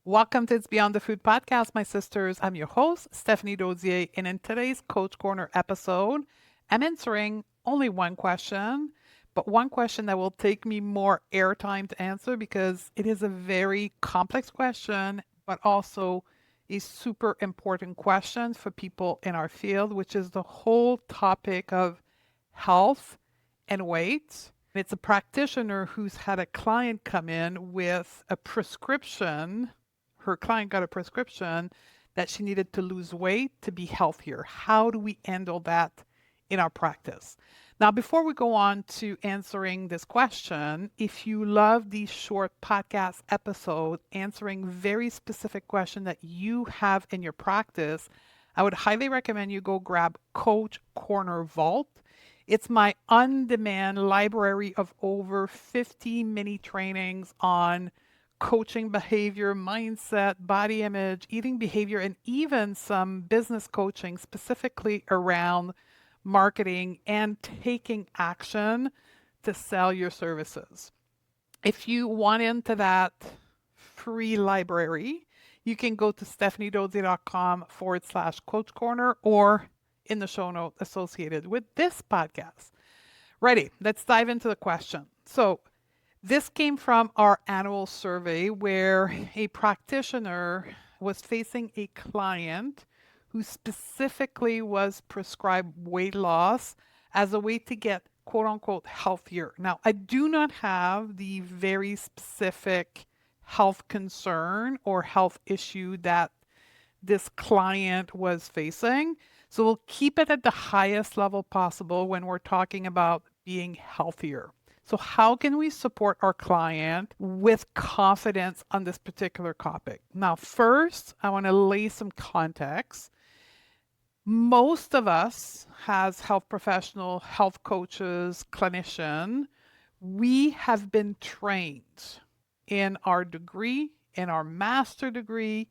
Welcome to It's Beyond the Food podcast, my sisters. I'm your host, Stephanie Dodier, and in today's Coach Corner episode, I'm answering only one question, but one question that will take me more airtime to answer because it is a very complex question, but also a super important question for people in our field, which is the whole topic of health and weight. It's a practitioner who's had a client come in with a prescription. Her client got a prescription that she needed to lose weight to be healthier. How do we handle that in our practice? Now, before we go on to answering this question, if you love these short podcast episodes answering very specific questions that you have in your practice, I would highly recommend you go grab Coach Corner Vault. It's my on-demand library of over 50 mini trainings on coaching behavior, mindset, body image, eating behavior, and even some business coaching specifically around marketing and taking action to sell your services. If you want into that free library, you can go to stephaniedodie.com/coach corner or in the show note associated with this podcast. Ready? Let's dive into the question. So, this came from our annual survey where a practitioner was facing a client who specifically was prescribed weight loss as a way to get quote unquote healthier. Now, I do not have the very specific health concern or health issue that this client was facing. So we'll keep it at the highest level possible when we're talking about being healthier. So, how can we support our client with confidence on this particular topic? Now, first, I want to lay some context. Most of us, as health professional, health coaches, clinician, we have been trained in our degree, in our master degree.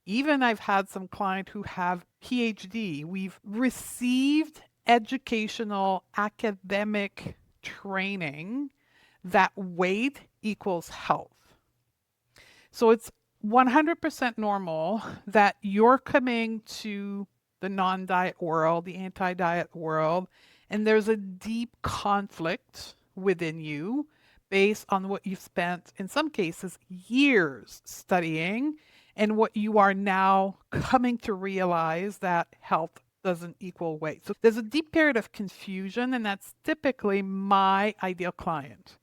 Even I've had some clients who have PhD. We've received educational, academic training that weight equals health. So it's 100% normal that you're coming to the non-diet world, the anti-diet world, and there's a deep conflict within you based on what you've spent, in some cases, years studying and what you are now coming to realize that health doesn't equal weight. So there's a deep period of confusion, and that's typically my ideal client.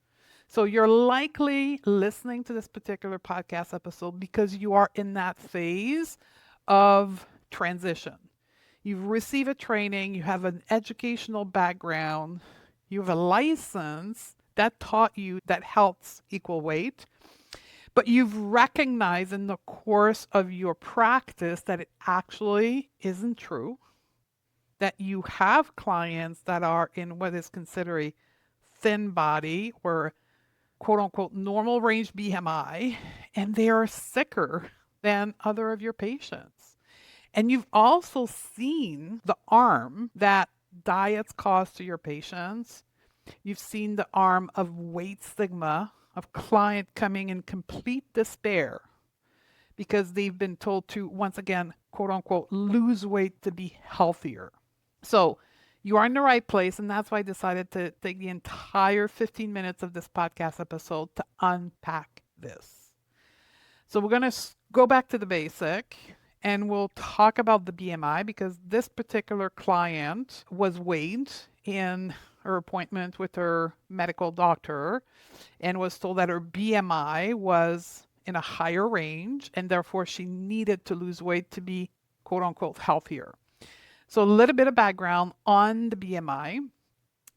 So you're likely listening to this particular podcast episode because you are in that phase of transition. You've received a training, you have an educational background, you have a license that taught you that health's equal weight, but you've recognized in the course of your practice that it actually isn't true, that you have clients that are in what is considered a thin body or quote unquote normal range BMI, and they are sicker than other of your patients. And you've also seen the harm that diets cause to your patients. You've seen the harm of weight stigma, of client coming in complete despair because they've been told to, once again, quote unquote, lose weight to be healthier. So you are in the right place, and that's why I decided to take the entire 15 minutes of this podcast episode to unpack this. So we're going to go back to the basic, and we'll talk about the BMI because this particular client was weighed in her appointment with her medical doctor and was told that her BMI was in a higher range, and therefore she needed to lose weight to be quote unquote healthier. So a little bit of background on the BMI.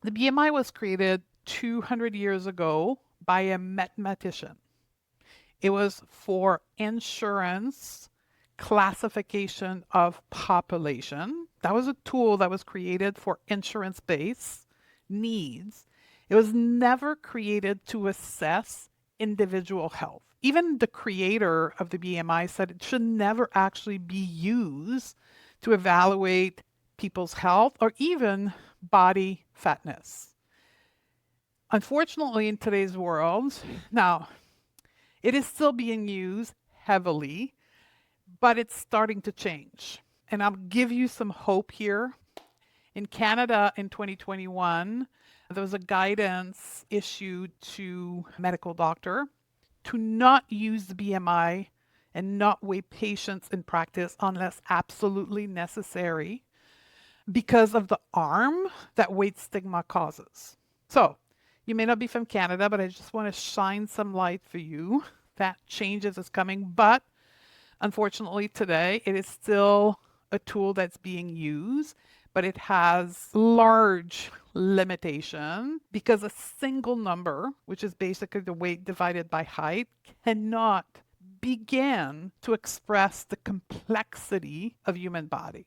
The BMI was created 200 years ago by a mathematician. It was for insurance classification of population. That was a tool that was created for insurance-based needs. It was never created to assess individual health. Even the creator of the BMI said it should never actually be used to evaluate people's health or even body fatness. Unfortunately, in today's world, now it is still being used heavily, but it's starting to change. And I'll give you some hope here. In Canada in 2021, there was a guidance issued to medical doctor to not use the BMI and not weigh patients in practice unless absolutely necessary because of the harm that weight stigma causes. So, you may not be from Canada, but I just want to shine some light for you that changes is coming. But unfortunately, today it is still a tool that's being used, but it has large limitation because a single number, which is basically the weight divided by height, cannot begin to express the complexity of human body.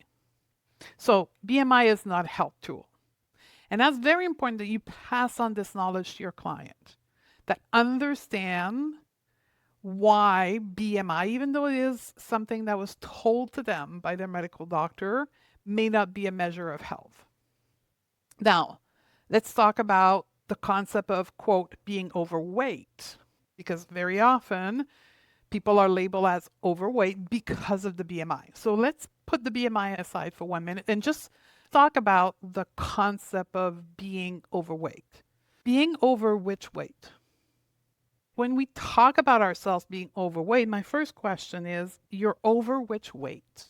So BMI is not a health tool. And that's very important that you pass on this knowledge to your client, that understand why BMI, even though it is something that was told to them by their medical doctor, may not be a measure of health. Now, let's talk about the concept of, quote, being overweight, because very often people are labeled as overweight because of the BMI. So let's put the BMI aside for 1 minute and just talk about the concept of being overweight. Being over which weight? When we talk about ourselves being overweight, my first question is, you're over which weight?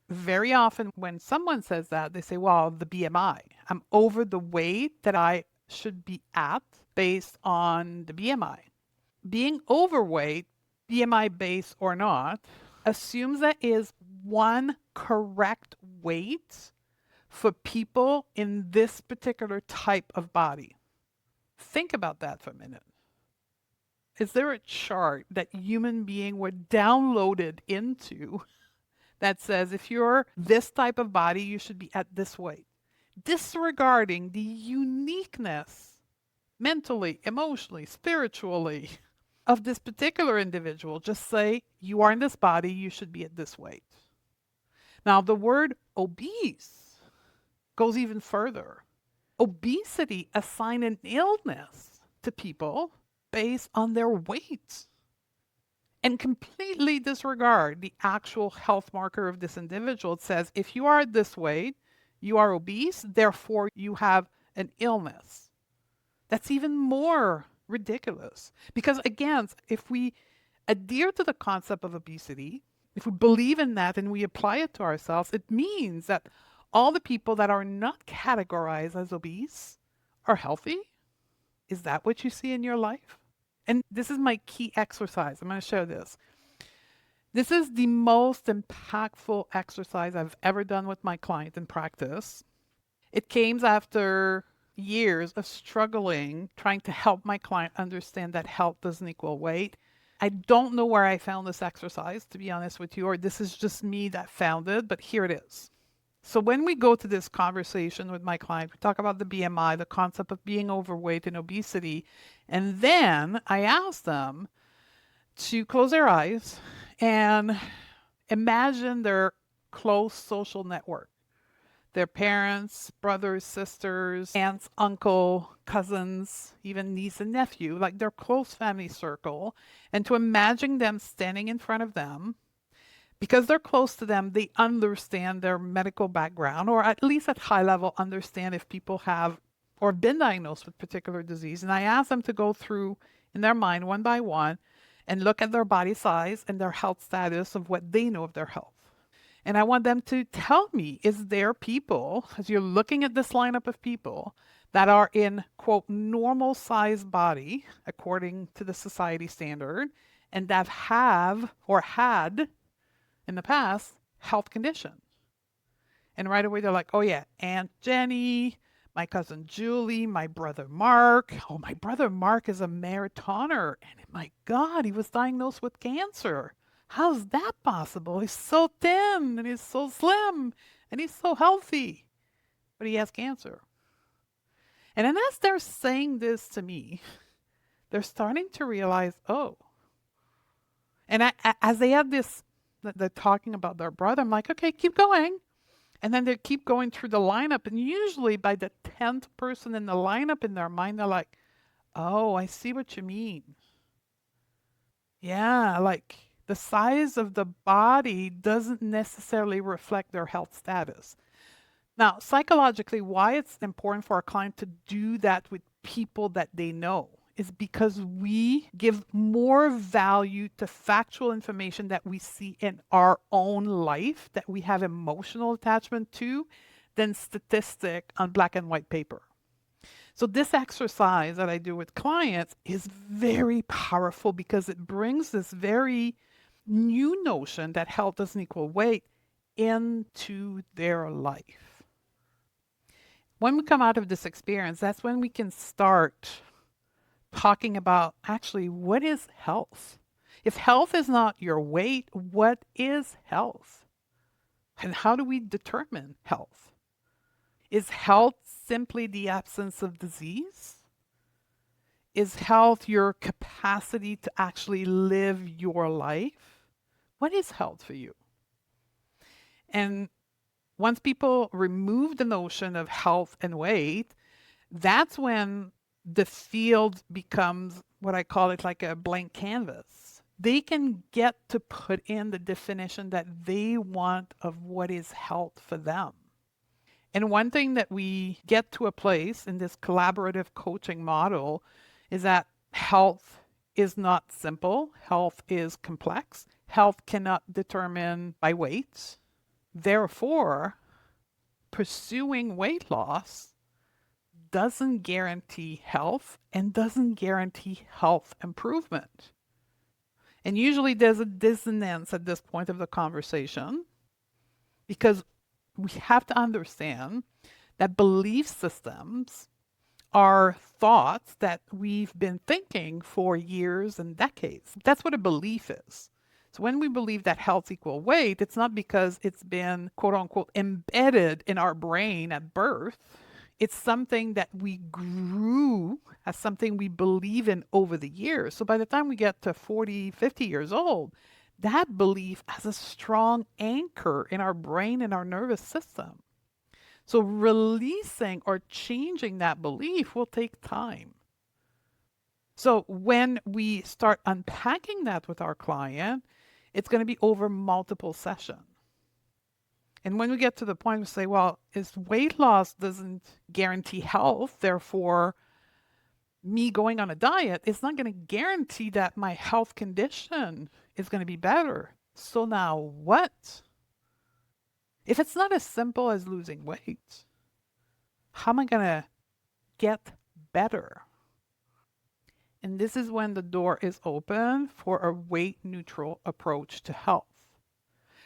Very often when someone says that, they say, well, the BMI. I'm over the weight that I should be at based on the BMI. Being overweight, BMI based or not, assumes that is one correct weight for people in this particular type of body. Think about that for a minute. Is there a chart that human being were downloaded into that says if you're this type of body, you should be at this weight? Disregarding the uniqueness mentally, emotionally, spiritually of this particular individual, just say you are in this body, you should be at this weight. Now, the word obese goes even further. Obesity assign an illness to people based on their weight and completely disregard the actual health marker of this individual. It says if you are this weight, you are obese, therefore you have an illness. That's even more ridiculous because, again, if we adhere to the concept of obesity, if we believe in that and we apply it to ourselves, it means that all the people that are not categorized as obese are healthy. Is that what you see in your life? And this is my key exercise. I'm going to show this. This is the most impactful exercise I've ever done with my client in practice. It came after years of struggling, trying to help my client understand that health doesn't equal weight. I don't know where I found this exercise, to be honest with you, or this is just me that found it, but here it is. So when we go to this conversation with my client, we talk about the BMI, the concept of being overweight and obesity, and then I ask them to close their eyes and imagine their close social network. Their parents, brothers, sisters, aunts, uncle, cousins, even niece and nephew, like their close family circle, and to imagine them standing in front of them. Because they're close to them, they understand their medical background, or at least at high level understand if people have or been diagnosed with particular disease. And I ask them to go through in their mind one by one and look at their body size and their health status of what they know of their health. And I want them to tell me, is there people, as you're looking at this lineup of people, that are in, quote, normal size body, according to the society standard, and that have or had in the past health condition? And right away they're like, oh yeah, Aunt Jenny, my cousin Julie, my brother Mark. Oh, my brother Mark is a marathoner. And my God, he was diagnosed with cancer. How's that possible? He's so thin and he's so slim and he's so healthy, but he has cancer. And then as they're saying this to me, they're starting to realize, oh. And as they have this, they're talking about their brother, I'm like, okay, keep going. And then they keep going through the lineup. And usually by the 10th person in the lineup in their mind, they're like, oh, I see what you mean. Yeah, like The size of the body doesn't necessarily reflect their health status. Now, psychologically, why it's important for our client to do that with people that they know is because we give more value to factual information that we see in our own life, that we have emotional attachment to, than statistic on black and white paper. So this exercise that I do with clients is very powerful because it brings this very new notion that health doesn't equal weight into their life. When we come out of this experience, that's when we can start talking about actually what is health? If health is not your weight, what is health? And how do we determine health? Is health simply the absence of disease? Is health your capacity to actually live your life? What is health for you? And once people remove the notion of health and weight, that's when the field becomes what I call it like a blank canvas. They can get to put in the definition that they want of what is health for them. And one thing that we get to a place in this collaborative coaching model is that health is not simple. Health is complex. Health cannot determine by weight. Therefore, pursuing weight loss doesn't guarantee health and doesn't guarantee health improvement. And usually there's a dissonance at this point of the conversation because we have to understand that belief systems are thoughts that we've been thinking for years and decades. That's what a belief is. So when we believe that health equal weight, it's not because it's been quote unquote embedded in our brain at birth. It's something that we grew as something we believe in over the years. So by the time we get to 40, 50 years old, that belief has a strong anchor in our brain and our nervous system. So releasing or changing that belief will take time. So when we start unpacking that with our client, it's going to be over multiple sessions. And when we get to the point we say, well, is weight loss doesn't guarantee health, therefore me going on a diet is not going to guarantee that my health condition is going to be better. So now what? If it's not as simple as losing weight, how am I going to get better? And this is when the door is open for a weight neutral approach to health,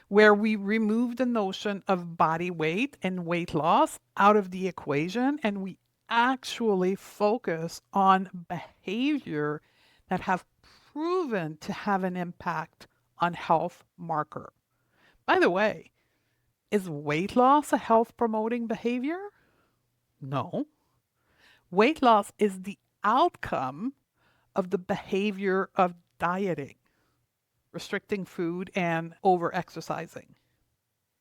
where we remove the notion of body weight and weight loss out of the equation and we actually focus on behavior that have proven to have an impact on health marker. By the way, is weight loss a health promoting behavior? No. Weight loss is the outcome of the behavior of dieting, restricting food, and over exercising.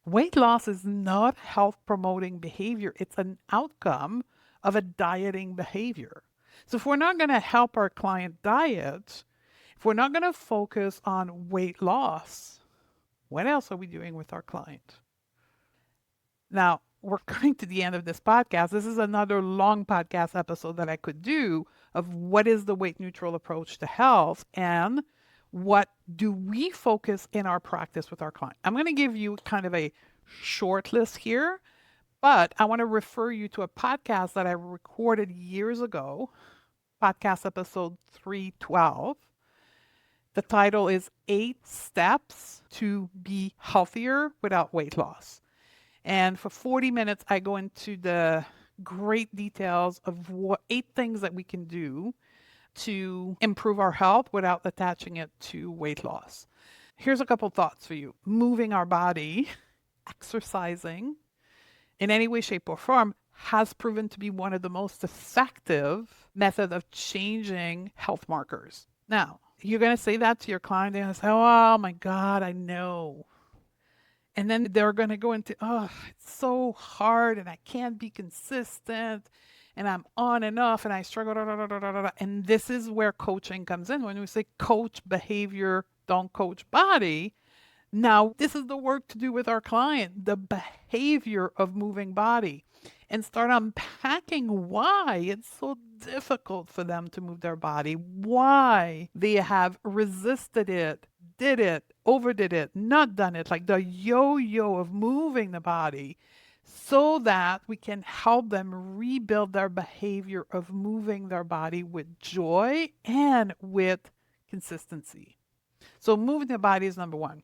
Weight loss is not health promoting behavior, it's an outcome of a dieting behavior. So if we're not going to help our client diet, if we're not going to focus on weight loss, what else are we doing with our client? Now, we're coming to the end of this podcast. This is another long podcast episode that I could do of what is the weight neutral approach to health and what do we focus in our practice with our client. I'm going to give you kind of a short list here, but I want to refer you to a podcast that I recorded years ago, podcast episode 312. The title is 8 Steps to Be Healthier Without Weight Loss. And for 40 minutes, I go into the great details of what 8 things that we can do to improve our health without attaching it to weight loss. Here's a couple thoughts for you. Moving our body, exercising in any way, shape, or form has proven to be one of the most effective methods of changing health markers. Now, you're going to say that to your client and say, oh my God, I know. And then they're going to go into, oh, it's so hard and I can't be consistent and I'm on and off and I struggle. Da, da, da, da, da, da. And this is where coaching comes in. When we say coach behavior don't coach body. Now, this is the work to do with our client, the behavior of moving body, and start unpacking why it's so difficult for them to move their body, why they have resisted it, did it, overdid it, not done it, like the yo-yo of moving the body, so that we can help them rebuild their behavior of moving their body with joy and with consistency. So moving the body is number one.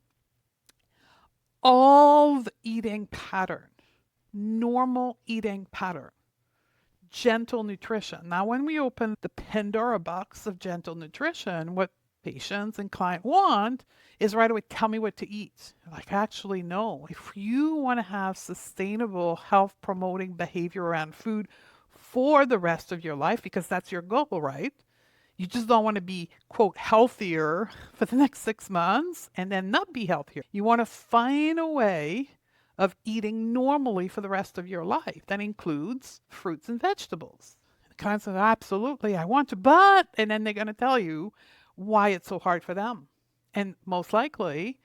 All the eating pattern, normal eating pattern, gentle nutrition. Now, when we open the Pandora box of gentle nutrition, what patients and client want is right away, tell me what to eat. Like, actually, no. If you want to have sustainable health promoting behavior around food for the rest of your life, because that's your goal, right? You just don't want to be, quote, healthier for the next 6 months and then not be healthier. You want to find a way of eating normally for the rest of your life. That includes fruits and vegetables. The client says, absolutely, I want to, but, and then they're going to tell you why it's so hard for them. And most likely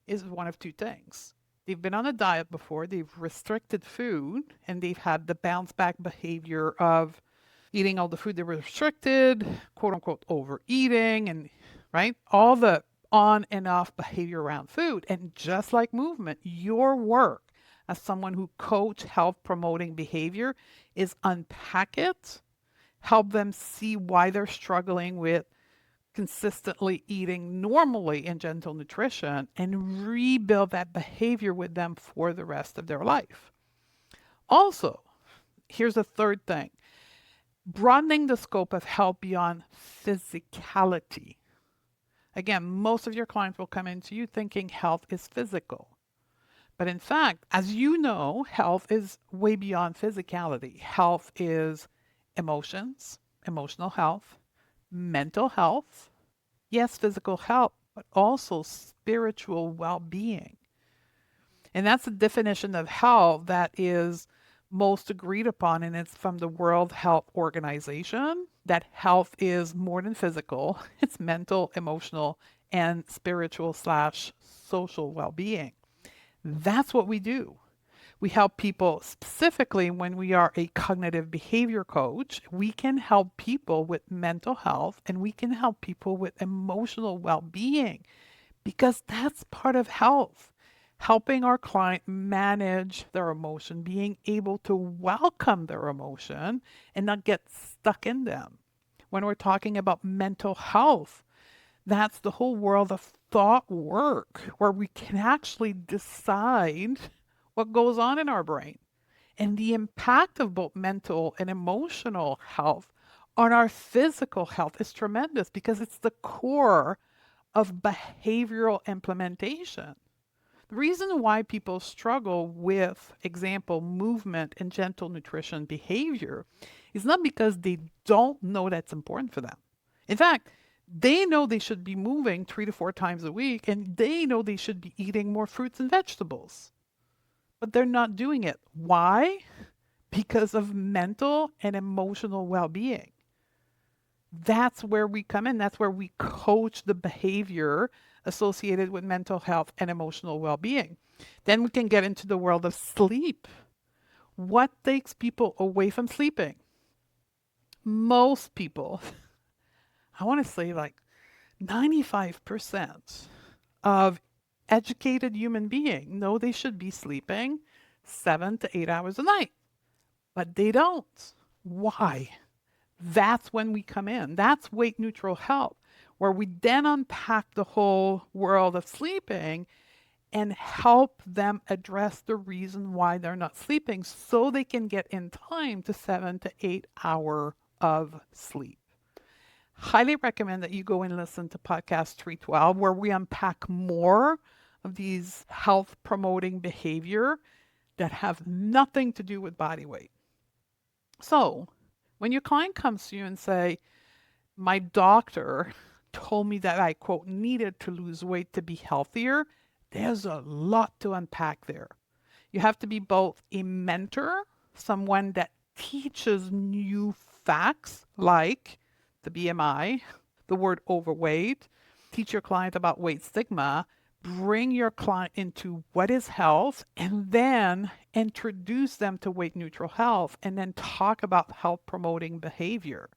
is one of two things. They've been on a diet before, they've restricted food, and they've had the bounce back behavior of eating all the food they were restricted, quote unquote overeating, and right? All the on and off behavior around food. And just like movement, your work as someone who coach health promoting behavior is unpack it, help them see why they're struggling with consistently eating normally in gentle nutrition, and rebuild that behavior with them for the rest of their life. Also, here's a third thing. Broadening the scope of health beyond physicality. Again, most of your clients will come into you thinking health is physical. But in fact, as you know, health is way beyond physicality. Health is emotions, emotional health, mental health, yes, physical health, but also spiritual well-being. And that's the definition of health that is most agreed upon, and it's from the World Health Organization, that health is more than physical. It's mental, emotional, and spiritual/social well-being. That's what we do. We help people specifically when we are a cognitive behavior coach. We can help people with mental health and we can help people with emotional well-being, because that's part of health. Helping our client manage their emotion, being able to welcome their emotion and not get stuck in them. When we're talking about mental health, that's the whole world of thought work where we can actually decide what goes on in our brain. And the impact of both mental and emotional health on our physical health is tremendous, because it's the core of behavioral implementation. The reason why people struggle with, example, movement and gentle nutrition behavior is not because they don't know that's important for them. In fact, they know they should be moving 3 to 4 times a week, and they know they should be eating more fruits and vegetables. But they're not doing it. Why? Because of mental and emotional well-being. That's where we come in. That's where we coach the behavior associated with mental health and emotional well-being. Then we can get into the world of sleep. What takes people away from sleeping? Most people, I want to say like 95% of educated human beings know they should be sleeping 7 to 8 hours a night, but they don't. Why? That's when we come in. That's weight neutral health, where we then unpack the whole world of sleeping and help them address the reason why they're not sleeping so they can get in time to 7 to 8 hours of sleep. Highly recommend that you go and listen to podcast 312, where we unpack more of these health promoting behavior that have nothing to do with body weight. So when your client comes to you and say, my doctor told me that I, quote, needed to lose weight to be healthier, there's a lot to unpack there. You have to be both a mentor, someone that teaches new facts like the BMI, the word overweight, teach your client about weight stigma, bring your client into what is health, and then introduce them to weight neutral health, and then talk about health promoting behavior.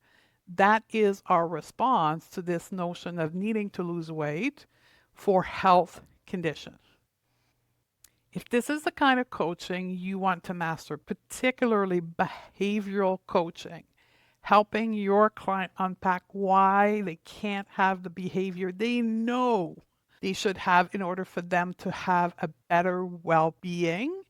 That is our response to this notion of needing to lose weight for health conditions. If this is the kind of coaching you want to master, particularly behavioral coaching, helping your client unpack why they can't have the behavior they know they should have in order for them to have a better well-being.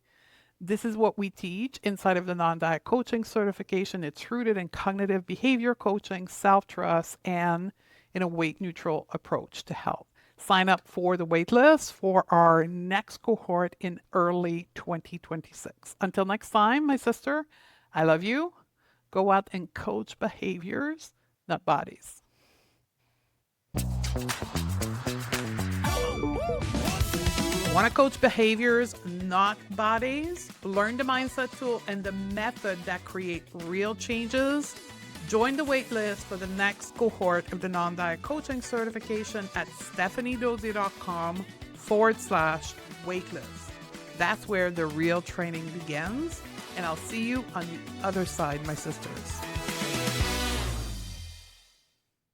This is what we teach inside of the non-diet coaching certification. It's rooted in cognitive behavior coaching, self-trust, and in a weight neutral approach to health. Sign up for the waitlist for our next cohort in early 2026. Until next time, my sister, I love you. Go out and coach behaviors, not bodies. Want to coach behaviors, not bodies? Learn the mindset tool and the method that create real changes? Join the waitlist for the next cohort of the non-diet coaching certification at stephaniedodier.com/waitlist. That's where the real training begins. And I'll see you on the other side, my sisters.